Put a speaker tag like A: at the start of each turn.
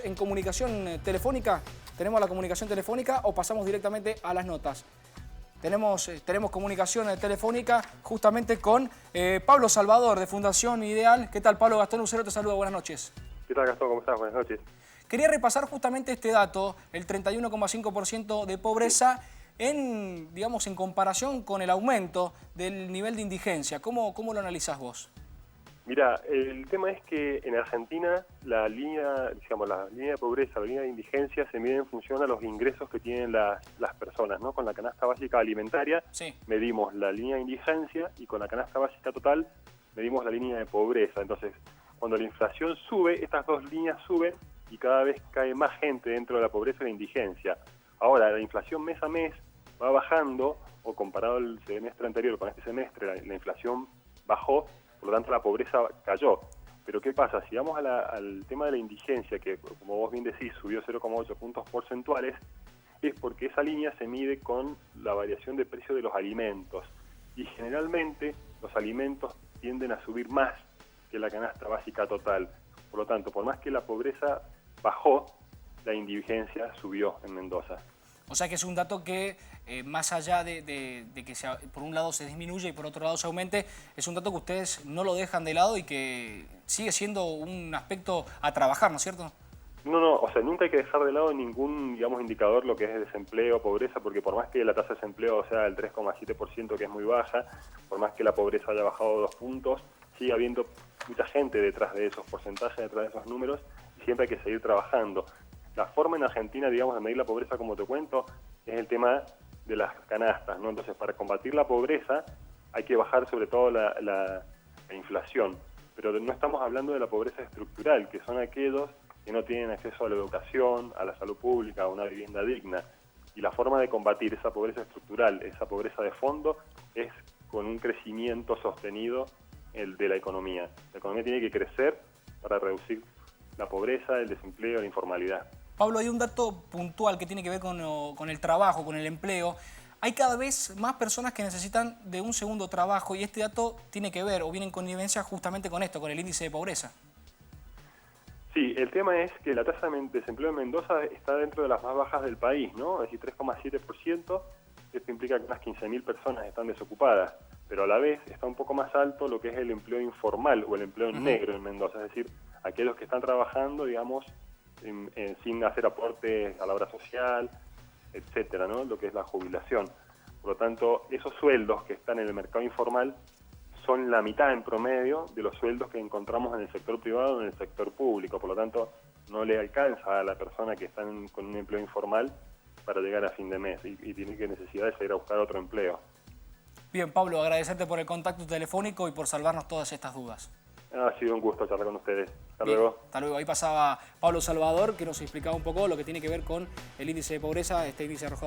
A: En comunicación telefónica, ¿tenemos la comunicación telefónica o pasamos directamente a las notas? Tenemos comunicación telefónica justamente con Pablo Salvador de Fundación Ideal. ¿Qué tal, Pablo? Gastón Lucero te saluda, buenas noches.
B: ¿Qué tal, Gastón? ¿Cómo estás? Buenas noches.
A: Quería repasar justamente este dato, el 31,5% de pobreza digamos, en comparación con el aumento del nivel de indigencia. ¿Cómo lo analizás vos?
B: Mira, el tema es que en Argentina la línea de pobreza, la línea de indigencia se mide en función a los ingresos que tienen las personas, ¿no? Con la canasta básica alimentaria medimos la línea de indigencia y con la canasta básica total medimos la línea de pobreza. Entonces, cuando la inflación sube, estas dos líneas suben y cada vez cae más gente dentro de la pobreza y la indigencia. Ahora, la inflación mes a mes va bajando, o comparado al semestre anterior con este semestre, la inflación bajó, por lo tanto la pobreza cayó. Pero ¿qué pasa? Si vamos al tema de la indigencia, que como vos bien decís subió 0,8 puntos porcentuales, es porque esa línea se mide con la variación de precio de los alimentos. Y generalmente los alimentos tienden a subir más que la canasta básica total. Por lo tanto, por más que la pobreza bajó, la indigencia subió en Mendoza.
A: O sea que es un dato que, más allá de que por un lado se disminuye y por otro lado se aumente, es un dato que ustedes no lo dejan de lado y que sigue siendo un aspecto a trabajar, ¿no es cierto?
B: No, o sea, nunca hay que dejar de lado ningún, digamos, indicador, lo que es desempleo, pobreza, porque por más que la tasa de desempleo sea del 3,7%, que es muy baja, por más que la pobreza haya bajado 2 puntos, sigue habiendo mucha gente detrás de esos porcentajes, detrás de esos números, y siempre hay que seguir trabajando. La forma en Argentina, digamos, de medir la pobreza, como te cuento, es el tema de las canastas, ¿no? Entonces, para combatir la pobreza hay que bajar sobre todo la inflación, pero no estamos hablando de la pobreza estructural, que son aquellos que no tienen acceso a la educación, a la salud pública, a una vivienda digna. Y la forma de combatir esa pobreza estructural, esa pobreza de fondo, es con un crecimiento sostenido de la economía. La economía tiene que crecer para reducir la pobreza, el desempleo, la informalidad.
A: Pablo, hay un dato puntual que tiene que ver con el trabajo, con el empleo. Hay cada vez más personas que necesitan de un segundo trabajo y este dato tiene que ver o viene en connivencia justamente con esto, con el índice de pobreza.
B: Sí, el tema es que la tasa de desempleo en Mendoza está dentro de las más bajas del país, ¿no? Es decir, 3,7%, esto implica que unas 15.000 personas están desocupadas, pero a la vez está un poco más alto lo que es el empleo informal o el empleo negro en Mendoza, es decir, aquellos que están trabajando, digamos, sin hacer aportes a la obra social, etcétera, ¿no? Lo que es la jubilación. Por lo tanto, esos sueldos que están en el mercado informal son la mitad en promedio de los sueldos que encontramos en el sector privado o en el sector público. Por lo tanto, no le alcanza a la persona que está con un empleo informal para llegar a fin de mes y tiene que necesidad de salir a buscar otro empleo.
A: Bien, Pablo, agradecerte por el contacto telefónico y por salvarnos todas estas dudas.
B: Ha sido un gusto charlar con ustedes. Hasta
A: Bien,
B: luego.
A: Hasta luego. Ahí pasaba Pablo Salvador, que nos explicaba un poco lo que tiene que ver con el índice de pobreza, este índice arrojado